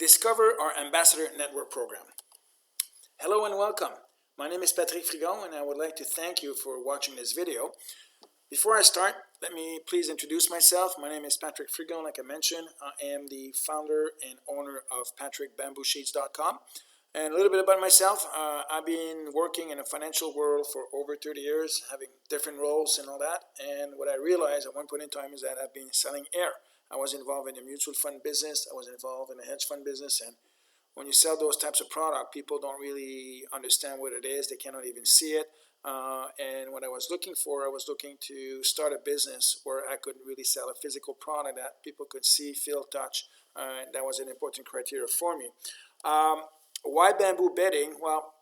Discover our Ambassador Network program. Hello and welcome. My name is Patrick Frigon and I would like to thank you for watching this video. Before I start, let me please introduce myself. My name is Patrick Frigon. Like I mentioned, I am the founder and owner of PatrickBambooSheets.com. And a little bit about myself, I've been working in the financial world for over 30 years, having different roles and all that. And what I realized at one point in time is that I've been selling air. I was involved in the mutual fund business. I was involved in the hedge fund business. And when you sell those types of product, people don't really understand what it is. They cannot even see it. And what I was looking to start a business where I could really sell a physical product that people could see, feel, touch. That was an important criteria for me. Why bamboo bedding? Well,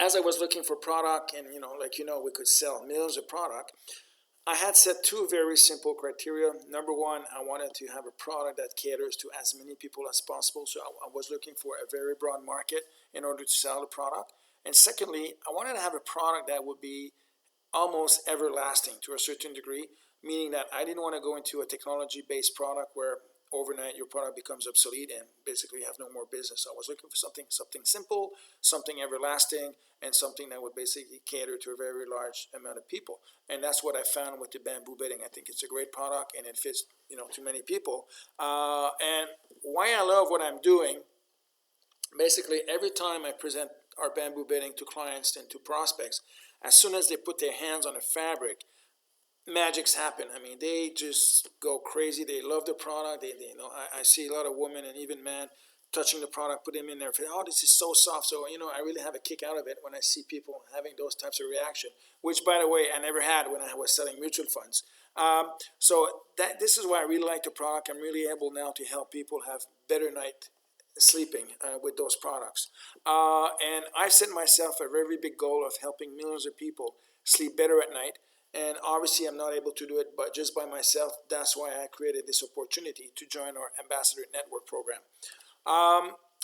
as I was looking for product, and we could sell millions of product. I had set two very simple criteria. Number one, I wanted to have a product that caters to as many people as possible. So I was looking for a very broad market in order to sell the product. And secondly, I wanted to have a product that would be almost everlasting to a certain degree, meaning that I didn't want to go into a technology-based product where overnight your product becomes obsolete and basically you have no more business. So I was looking for something simple, something everlasting, and something that would basically cater to a very large amount of people. And that's what I found with the bamboo bedding. I think it's a great product and it fits to many people. And why I love what I'm doing, basically every time I present our bamboo bedding to clients and to prospects, as soon as they put their hands on the fabric, magics happen. I mean, they just go crazy. They love the product. I see a lot of women and even men touching the product, put them in there. Oh, this is so soft. So, I really have a kick out of it when I see people having those types of reaction, which, by the way, I never had when I was selling mutual funds. This is why I really like the product. I'm really able now to help people have better night sleeping with those products. And I set myself a very big goal of helping millions of people sleep better at night. And obviously, I'm not able to do it just by myself. That's why I created this opportunity to join our Ambassador Network program.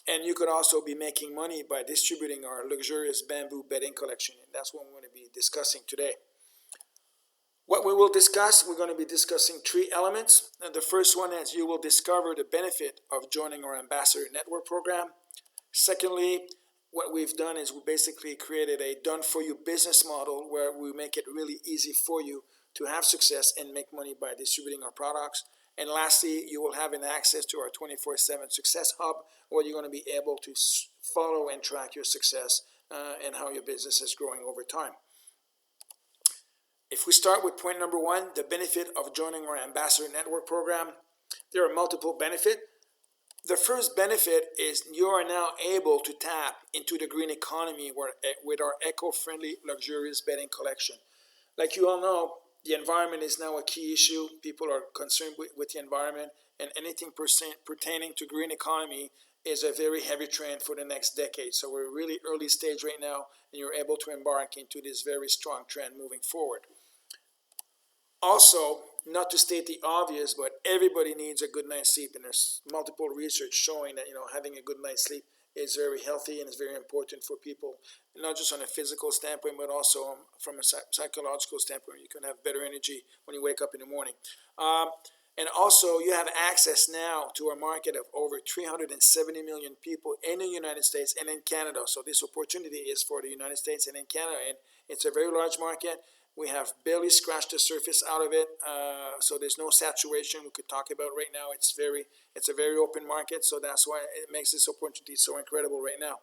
And you could also be making money by distributing our luxurious bamboo bedding collection. And that's what we're going to be discussing today. What we will discuss, we're going to be discussing three elements. And the first one is you will discover the benefit of joining our Ambassador Network program. Secondly, what we've done is we basically created a done-for-you business model where we make it really easy for you to have success and make money by distributing our products. And lastly, you will have an access to our 24/7 Success Hub where you're going to be able to follow and track your success and how your business is growing over time. If we start with point number one, the benefit of joining our Ambassador Network program, there are multiple benefits. The first benefit is you are now able to tap into the green economy with our eco-friendly, luxurious bedding collection. Like you all know, the environment is now a key issue. People are concerned with the environment, and anything pertaining to green economy is a very heavy trend for the next decade. So we're really early stage right now, and you're able to embark into this very strong trend moving forward. Also, not to state the obvious, but everybody needs a good night's sleep, and there's multiple research showing that having a good night's sleep is very healthy and is very important for people, not just on a physical standpoint, but also from a psychological standpoint. You can have better energy when you wake up in the morning. And also, you have access now to a market of over 370 million people in the United States and in Canada. So this opportunity is for the United States and in Canada, and it's a very large market. We have barely scratched the surface out of it, so there's no saturation we could talk about right now. It's a very open market, so that's why it makes this opportunity so incredible right now.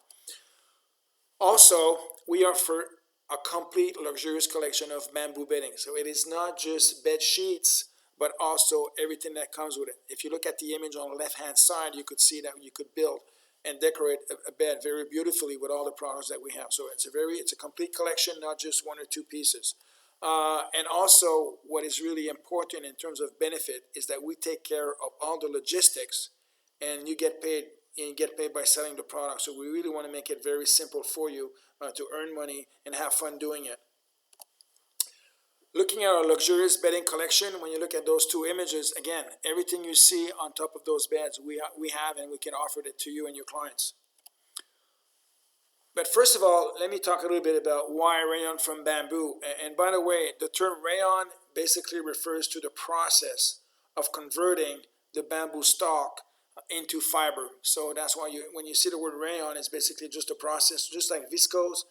Also, we offer a complete luxurious collection of bamboo bedding. So it is not just bed sheets, but also everything that comes with it. If you look at the image on the left-hand side, you could see that you could build and decorate a bed very beautifully with all the products that we have. So it's a complete collection, not just one or two pieces. And also, what is really important in terms of benefit is that we take care of all the logistics, and you get paid by selling the product. So we really want to make it very simple for you to earn money and have fun doing it. Looking at our luxurious bedding collection, when you look at those two images, again, everything you see on top of those beds, we have, and we can offer it to you and your clients. But first of all, let me talk a little bit about why rayon from bamboo. And by the way, the term rayon basically refers to the process of converting the bamboo stalk into fiber. So that's why when you see the word rayon, it's basically just a process, just like viscose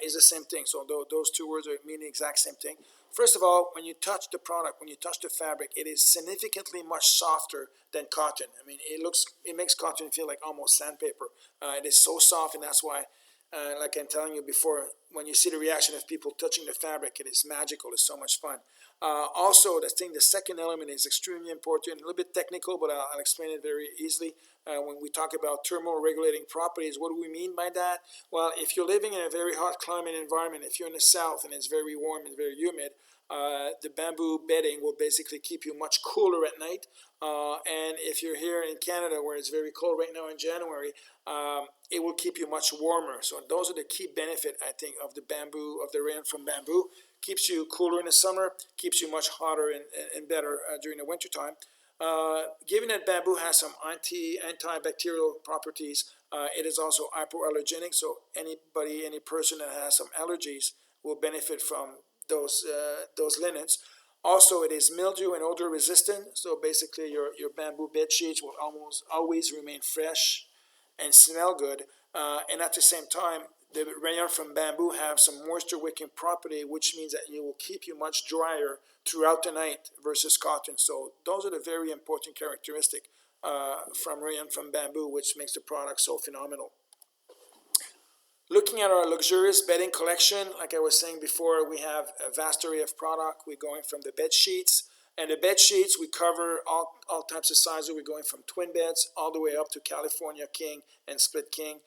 is the same thing. So those two words mean the exact same thing. First of all, when you touch the product, when you touch the fabric, it is significantly much softer than cotton. I mean, it makes cotton feel like almost sandpaper. It is so soft, and that's why, like I'm telling you before, when you see the reaction of people touching the fabric, it is magical. It's so much fun. Also, the second element is extremely important, a little bit technical, but I'll explain it very easily. When we talk about thermoregulating properties, what do we mean by that? Well, if you're living in a very hot climate environment, if you're in the south and it's very warm and very humid, the bamboo bedding will basically keep you much cooler at night. And if you're here in Canada, where it's very cold right now in January, it will keep you much warmer. So those are the key benefit, I think, of the bamboo, of the rayon from bamboo. Keeps you cooler in the summer, keeps you much hotter and better during the winter time. Given that bamboo has some antibacterial properties, it is also hypoallergenic. So any person that has some allergies will benefit from those linens. Also, it is mildew and odor resistant. So basically, your bamboo bed sheets will almost always remain fresh and smell good. And at the same time, the rayon from bamboo have some moisture wicking property, which means that it will keep you much drier throughout the night versus cotton. So those are the very important characteristics from rayon from bamboo, which makes the product so phenomenal. Looking at our luxurious bedding collection, like I was saying before, we have a vast array of product. We're going from the bed sheets, and the bed sheets, we cover all types of sizes. We're going from twin beds all the way up to California King and Split King.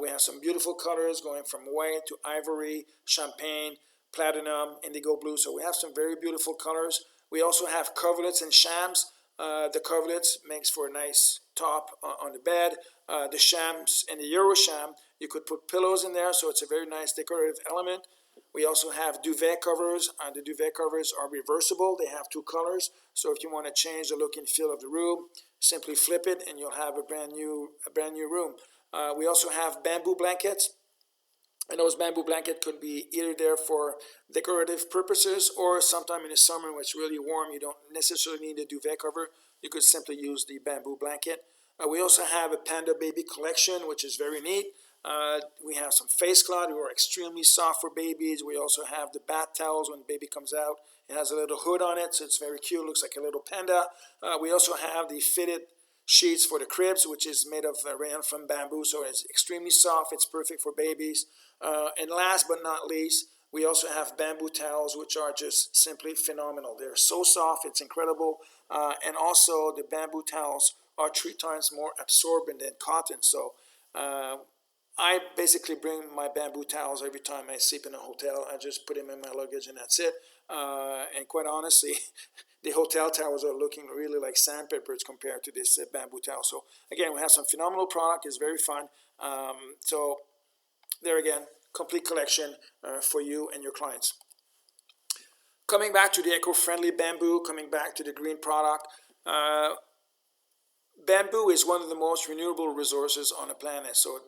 We have some beautiful colors going from white to ivory, champagne, platinum, indigo blue. So we have some very beautiful colors. We also have coverlets and shams. The coverlets makes for a nice top on the bed. The shams and the Euro sham, you could put pillows in there, so it's a very nice decorative element. We also have duvet covers. The duvet covers are reversible. They have two colors. So if you want to change the look and feel of the room, simply flip it and you'll have a brand new room. We also have bamboo blankets. And those bamboo blankets could be either there for decorative purposes, or sometime in the summer when it's really warm, you don't necessarily need a duvet cover. You could simply use the bamboo blanket. We also have a panda baby collection, which is very neat. We have some face cloth who are extremely soft for babies. We also have the bath towels when the baby comes out. It has a little hood on it, so it's very cute. Looks like a little panda. We also have the fitted sheets for the cribs, which is made of rayon from bamboo, so it's extremely soft. It's perfect for babies. And last but not least, we also have bamboo towels, which are just simply phenomenal. They're so soft, it's incredible. And also, the bamboo towels are 3 times more absorbent than cotton. So I basically bring my bamboo towels every time I sleep in a hotel. I just put them in my luggage and that's it. And quite honestly, the hotel towels are looking really like sandpapers compared to this bamboo towel. So again, we have some phenomenal product. It's very fun. So there again, complete collection for you and your clients. Coming back to the eco-friendly bamboo, coming back to the green product, bamboo is one of the most renewable resources on the planet. So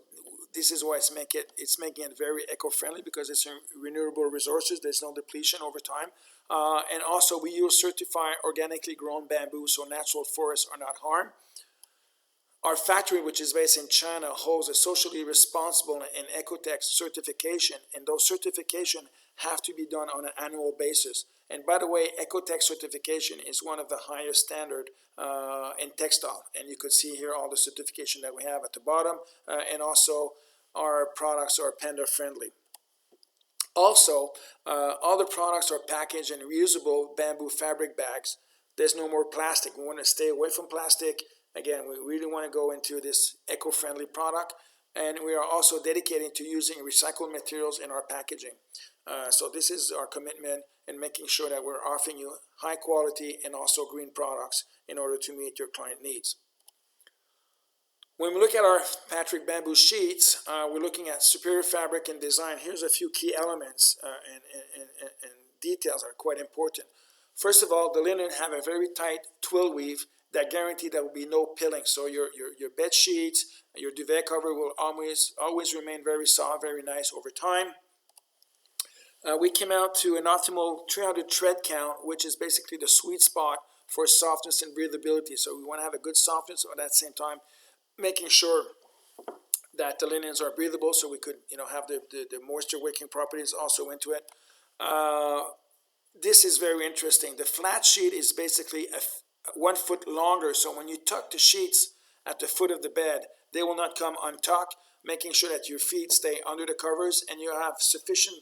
this is why it's making it very eco-friendly, because it's renewable resources. There's no depletion over time. And also we use certified organically grown bamboo, so natural forests are not harmed. Our factory, which is based in China, holds a socially responsible and Ecotech certification, and those certifications have to be done on an annual basis. And by the way, Ecotech certification is one of the highest standard in textile, and you could see here all the certification that we have at the bottom, and also our products are panda friendly. Also, all the products are packaged in reusable bamboo fabric bags. There's no more plastic. We want to stay away from plastic. Again, we really want to go into this eco-friendly product, and we are also dedicated to using recycled materials in our packaging. So this is our commitment in making sure that we're offering you high quality and also green products in order to meet your client needs. When we look at our Patrick bamboo sheets, we're looking at superior fabric and design. Here's a few key elements and details that are quite important. First of all, the linen have a very tight twill weave that guarantee there will be no pilling. So your bed sheets, your duvet cover will always remain very soft, very nice over time. We came out to an optimal 300 thread count, which is basically the sweet spot for softness and breathability. So we want to have a good softness, but at the same time, making sure that the linens are breathable, so we could, have the moisture wicking properties also into it. This is very interesting. The flat sheet is basically 1 foot longer, so when you tuck the sheets at the foot of the bed, they will not come untucked, making sure that your feet stay under the covers and you have sufficient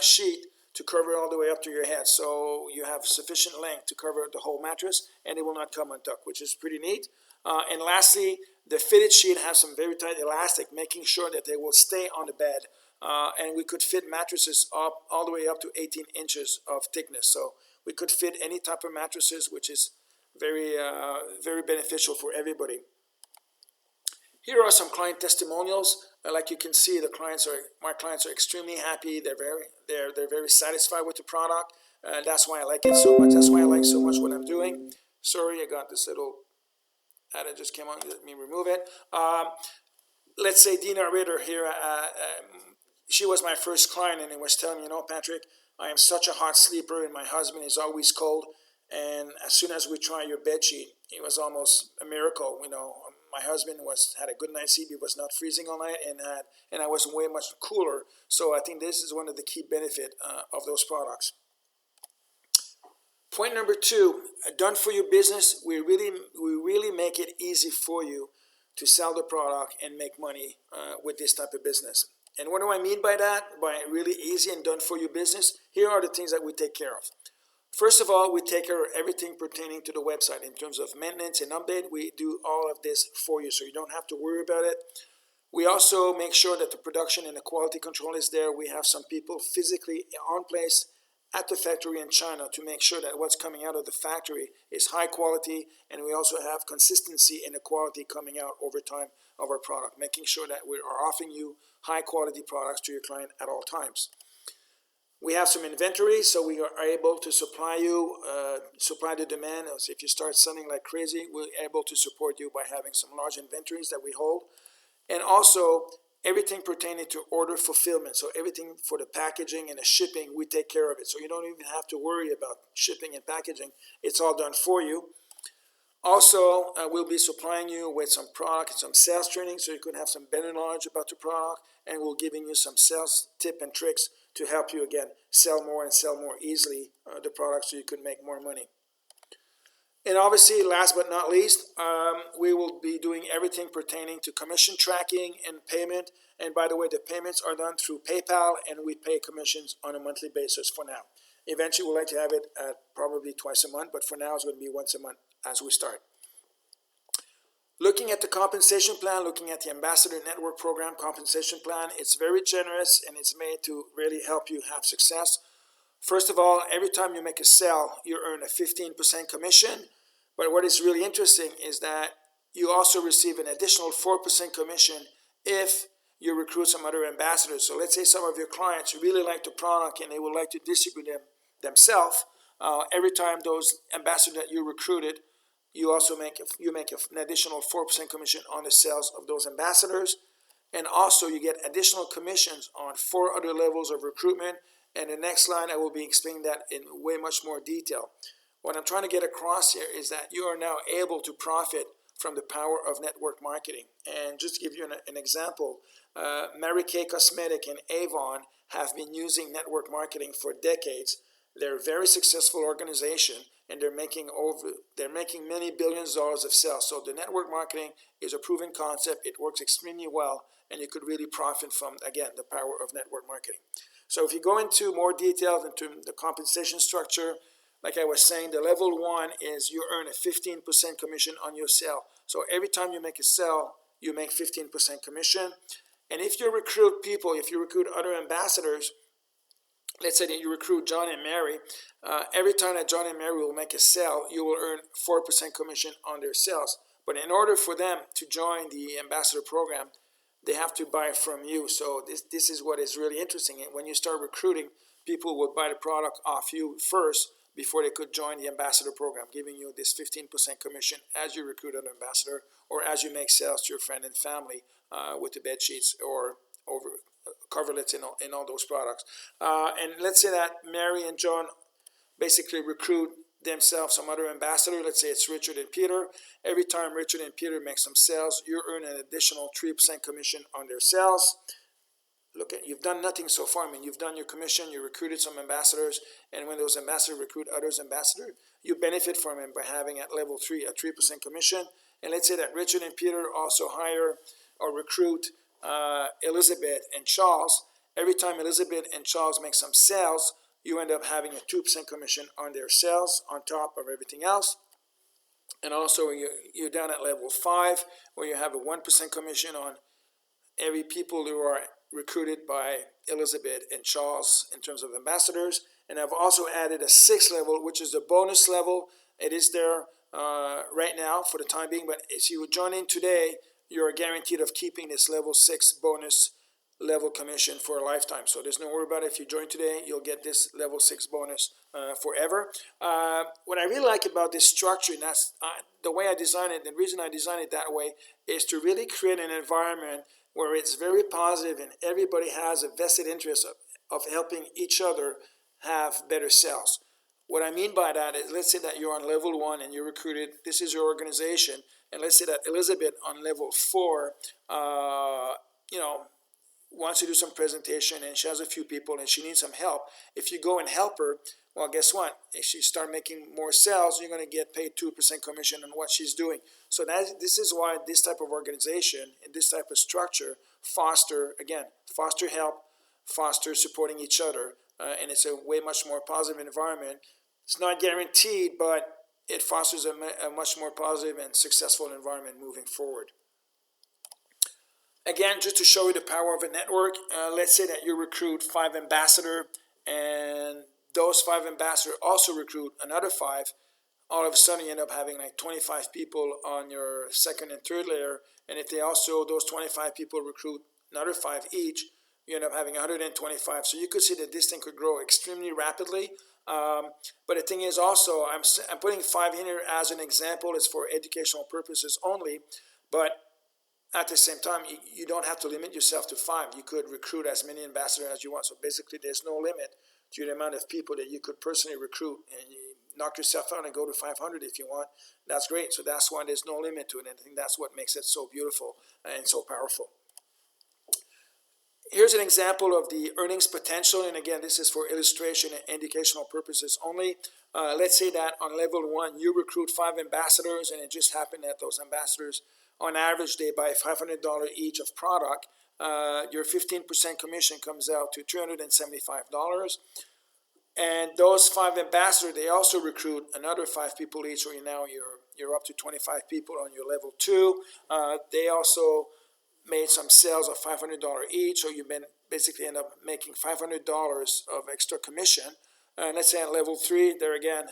sheet to cover all the way up to your head. So you have sufficient length to cover the whole mattress and it will not come untucked, which is pretty neat. And lastly, the fitted sheet has some very tight elastic, making sure that they will stay on the bed. And we could fit mattresses up all the way up to 18 inches of thickness. So we could fit any type of mattresses, which is very, very beneficial for everybody. Here are some client testimonials. Like you can see, my clients are extremely happy. They're very satisfied with the product. That's why I like it so much. That's why I like so much what I'm doing. Sorry, I got this little ad that just came on. Let me remove it. Let's say Dina Ritter here. She was my first client, and it was telling me, Patrick, I am such a hot sleeper, and my husband is always cold. And as soon as we try your bed sheet, it was almost a miracle. My husband had a good night's sleep. He was not freezing all night, and I was way much cooler. So I think this is one of the key benefits of those products. Point number 2, done for you business. We really make it easy for you to sell the product and make money with this type of business. And what do I mean by that? By really easy and done for you business? Here are the things that we take care of. First of all, we take care of everything pertaining to the website in terms of maintenance and update. We do all of this for you, so you don't have to worry about it. We also make sure that the production and the quality control is there. We have some people physically on place at the factory in China to make sure that what's coming out of the factory is high quality, and we also have consistency in the quality coming out over time of our product, making sure that we are offering you high quality products to your client at all times. We have some inventory, so we are able to supply the demand. So if you start selling like crazy, we're able to support you by having some large inventories that we hold. And also, everything pertaining to order fulfillment, so everything for the packaging and the shipping, we take care of it. So you don't even have to worry about shipping and packaging. It's all done for you. Also, we'll be supplying you with some product and some sales training, so you can have some better knowledge about the product, and we're giving you some sales tip and tricks to help you, again, sell more and sell more easily the product so you can make more money. And obviously, last but not least, we will be doing everything pertaining to commission tracking and payment. And by the way, the payments are done through PayPal, and we pay commissions on a monthly basis for now. Eventually, we'd like to have it at probably twice a month, but for now, it's going to be once a month as we start. Looking at the compensation plan, looking at the Ambassador Network Program compensation plan, it's very generous, and it's made to really help you have success. First of all, every time you make a sale, you earn a 15% commission. But what is really interesting is that you also receive an additional 4% commission if you recruit some other ambassadors. So let's say some of your clients really like the product and they would like to distribute them themselves. Every time those ambassadors that you recruited, you also make an additional 4% commission on the sales of those ambassadors. And also you get additional commissions on 4 other levels of recruitment. And the next slide, I will be explaining that in way much more detail. What I'm trying to get across here is that you are now able to profit from the power of network marketing. And just to give you an example, Mary Kay Cosmetic and Avon have been using network marketing for decades. They're a very successful organization, and they're making many billions of dollars of sales. So the network marketing is a proven concept. It works extremely well, and you could really profit from, again, the power of network marketing. So if you go into more detail into the compensation structure, like I was saying, the level 1 is you earn a 15% commission on your sale. So every time you make a sale, you make 15% commission. And if you recruit people, if you recruit other ambassadors, let's say that you recruit John and Mary, every time that John and Mary will make a sale, you will earn 4% commission on their sales. But in order for them to join the ambassador program, they have to buy from you. So this is what is really interesting. When you start recruiting, people will buy the product off you first before they could join the ambassador program, giving you this 15% commission as you recruit an ambassador or as you make sales to your friend and family with the bed sheets or over coverlets in all those products. And let's say that Mary and John basically recruit themselves some other ambassador. Let's say it's Richard and Peter. Every time Richard and Peter make some sales, you earn an additional 3% commission on their sales. Look at, you've done nothing so far. I mean, you've done your commission, you recruited some ambassadors, and when those ambassadors recruit others ambassadors, you benefit from it by having at level 3 a 3% commission. And let's say that Richard and Peter also hire or recruit Elizabeth and Charles. Every time Elizabeth and Charles make some sales, you end up having a 2% commission on their sales on top of everything else. And also you're down at level 5, where you have a 1% commission on every people who are recruited by Elizabeth and Charles in terms of ambassadors. And I've also added a 6th level, which is the bonus level. It is there right now for the time being, but if you join in today, you're guaranteed of keeping this level 6 bonus level commission for a lifetime. So there's no worry about it. If you join today, you'll get this level 6 bonus forever. What I really like about this structure, and that's the way I designed it, the reason I designed it that way, is to really create an environment where it's very positive and everybody has a vested interest of helping each other have better sales. What I mean by that is, let's say that you're on level 1 and you're recruited, this is your organization, and let's say that Elizabeth on level 4, wants to do some presentation and she has a few people and she needs some help. If you go and help her, well, guess what? If she start making more sales, you're going to get paid 2% commission on what she's doing. So this is why this type of organization and this type of structure foster help, foster supporting each other, and it's a way much more positive environment. It's not guaranteed, but it fosters a much more positive and successful environment moving forward. Again, just to show you the power of a network, let's say that you recruit 5 ambassadors, and those 5 ambassadors also recruit another 5. All of a sudden, you end up having like 25 people on your second and third layer, and if those 25 people recruit another 5 each, you end up having 125. So you could see that this thing could grow extremely rapidly. But the thing is also, I'm putting 5 here as an example. It's for educational purposes only, but at the same time, you don't have to limit yourself to 5. You could recruit as many ambassadors as you want. So basically, there's no limit to the amount of people that you could personally recruit, and you knock yourself out and go to 500 if you want. That's great. So that's why there's no limit to it, and I think that's what makes it so beautiful and so powerful. Here's an example of the earnings potential, and again, this is for illustration and educational purposes only. Let's say that on level 1, you recruit 5 ambassadors, and it just happened that those ambassadors, on average, they buy $500 each of product. Your 15% commission comes out to $375. And those 5 ambassadors, they also recruit another 5 people each, so now you're up to 25 people on your level 2. They also made some sales of $500 each, so you basically end up making $500 of extra commission. And let's say on level 3, there again,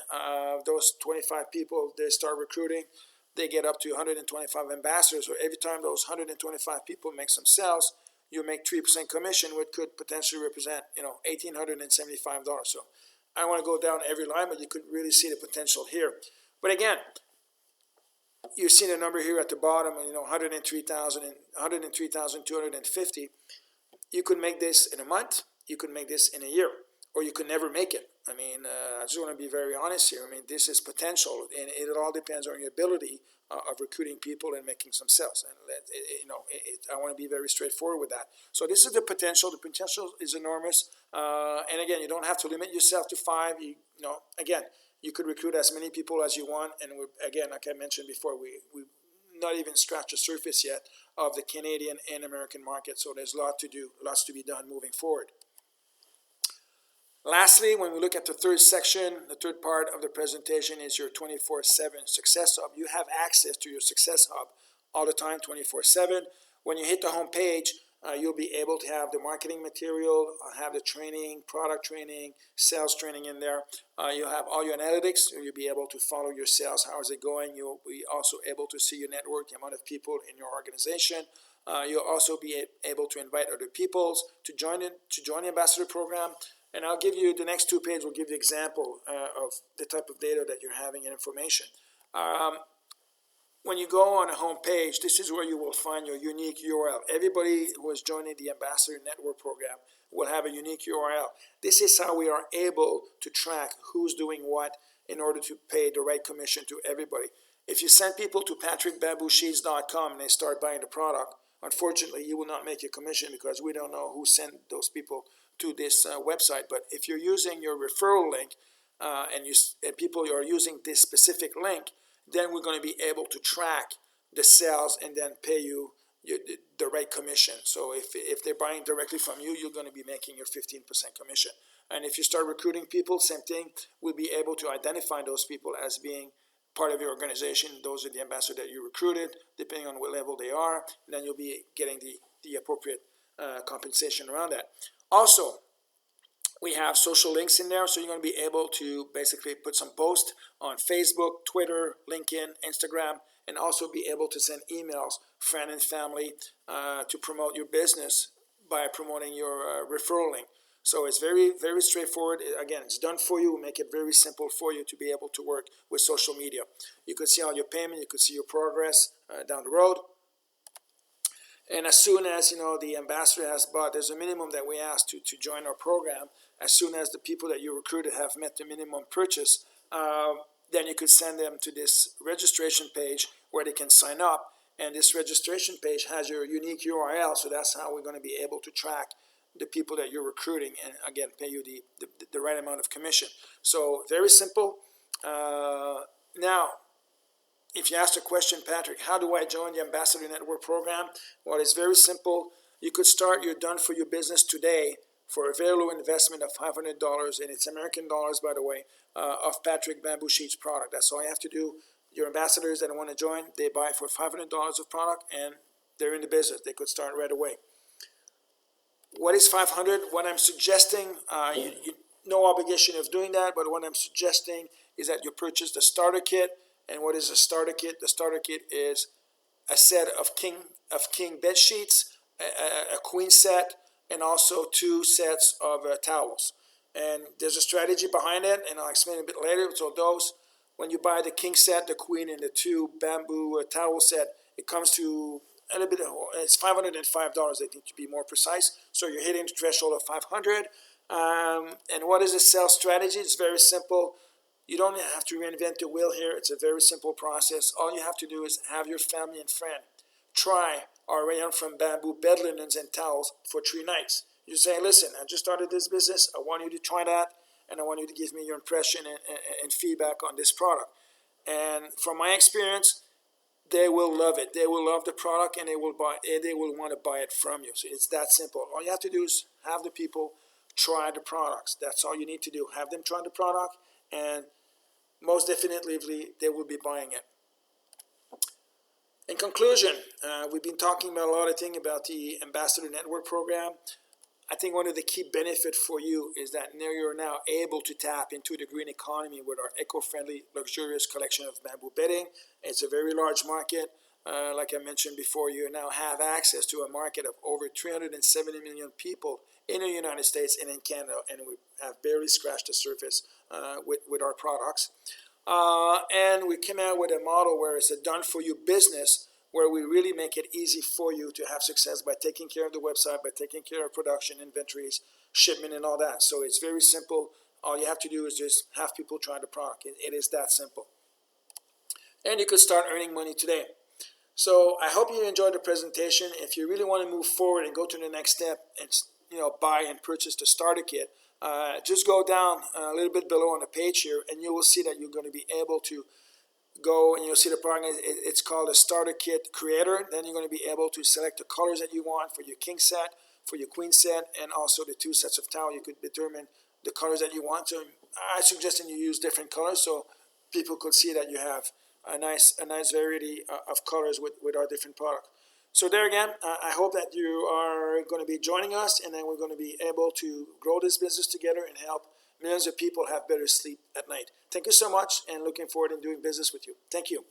those 25 people, they start recruiting, they get up to 125 ambassadors. So every time those 125 people make some sales, you make 3% commission, which could potentially represent, $1,875. So I don't want to go down every line, but you could really see the potential here. But again, you see the number here at the bottom, 103,250. You could make this in a month. You could make this in a year, or you could never make it. I mean, I just want to be very honest here. I mean, this is potential, and it all depends on your ability of recruiting people and making some sales. And I want to be very straightforward with that. So this is the potential. The potential is enormous. And again, you don't have to limit yourself to 5. Again, you could recruit as many people as you want. And again, like I mentioned before, we not even scratched the surface yet of the Canadian and American market. So there's lots to be done moving forward. Lastly, when we look at the third section, the third part of the presentation is your 24/7 Success Hub. You have access to your Success Hub all the time, 24/7. When you hit the home page, you'll be able to have the marketing material, have the training, product training, sales training in there. You'll have all your analytics. You'll be able to follow your sales. How is it going? You'll be also able to see your network, the amount of people in your organization. You'll also be able to invite other people to join the ambassador program. And I'll give you, the next 2 pages will give you example of the type of data that you're having and information. When you go on a home page, this is where you will find your unique URL. Everybody who is joining the Ambassador Network Program will have a unique URL. This is how we are able to track who's doing what in order to pay the right commission to everybody. If you send people to patrickbamboosheets.com and they start buying the product, unfortunately, you will not make a commission because we don't know who sent those people to this website. But if you're using your referral link and people are using this specific link, then we're going to be able to track the sales and then pay you the right commission. So if they're buying directly from you, you're going to be making your 15% commission. And if you start recruiting people, same thing, we'll be able to identify those people as being part of your organization. Those are the ambassadors that you recruited, depending on what level they are, and then you'll be getting the appropriate compensation around that. Also, we have social links in there, so you're going to be able to basically put some posts on Facebook, Twitter, LinkedIn, Instagram, and also be able to send emails, friend and family, to promote your business by promoting your referral link. So it's very, very straightforward. Again, it's done for you. We make it very simple for you to be able to work with social media. You can see all your payment. You can see your progress down the road. And as soon as the ambassador has bought, there's a minimum that we ask to join our program. As soon as the people that you recruited have met the minimum purchase, then you could send them to this registration page where they can sign up. And this registration page has your unique URL, so that's how we're going to be able to track the people that you're recruiting and, again, pay you the right amount of commission. So very simple. Now, if you ask the question, Patrick, how do I join the Ambassador Network program? Well, it's very simple. You could start your Done For You business today for a very low investment of $500, and it's American dollars, by the way, of Patrick Bamboo Sheets product. That's all you have to do. Your ambassadors that want to join, they buy for $500 of product, and they're in the business. They could start right away. What is 500? What I'm suggesting, no obligation of doing that, but what I'm suggesting is that you purchase the starter kit. And what is a starter kit? The starter kit is a set of king bed sheets, a queen set, and also 2 sets of towels. And there's a strategy behind it, and I'll explain a bit later. So those, when you buy the king set, the queen, and the 2 bamboo towel set, it comes to a little bit, it's $505, I think, to be more precise. So you're hitting the threshold of 500. And what is a sales strategy? It's very simple. You don't have to reinvent the wheel here. It's a very simple process. All you have to do is have your family and friend try our rayon from bamboo bed linens and towels for 3 nights. You say, listen, I just started this business. I want you to try that, and I want you to give me your impression and feedback on this product. And from my experience, they will love it. They will love the product, and they will want to buy it from you. So it's that simple. All you have to do is have the people try the products. That's all you need to do. Have them try the product, and most definitely they will be buying it. In conclusion, we've been talking about a lot of things about the Ambassador Network program. I think one of the key benefits for you is that now you're now able to tap into the green economy with our eco-friendly, luxurious collection of bamboo bedding. It's a very large market. Like I mentioned before, you now have access to a market of over 370 million people in the United States and in Canada, and we have barely scratched the surface with our products. And we came out with a model where it's a done-for-you business, where we really make it easy for you to have success by taking care of the website, by taking care of production, inventories, shipment, and all that. So it's very simple. All you have to do is just have people try the product. It is that simple. And you could start earning money today. So I hope you enjoyed the presentation. If you really want to move forward and go to the next step and buy and purchase the starter kit, just go down a little bit below on the page here, and you will see that you're going to be able to go and you'll see the program. It's called a starter kit creator. Then you're going to be able to select the colors that you want for your king set, for your queen set, and also the 2 sets of towel. You could determine the colors that you want. So I suggest that you use different colors so people could see that you have a nice variety of colors with our different products. So there again, I hope that you are going to be joining us, and then we're going to be able to grow this business together and help millions of people have better sleep at night. Thank you so much, and looking forward to doing business with you. Thank you.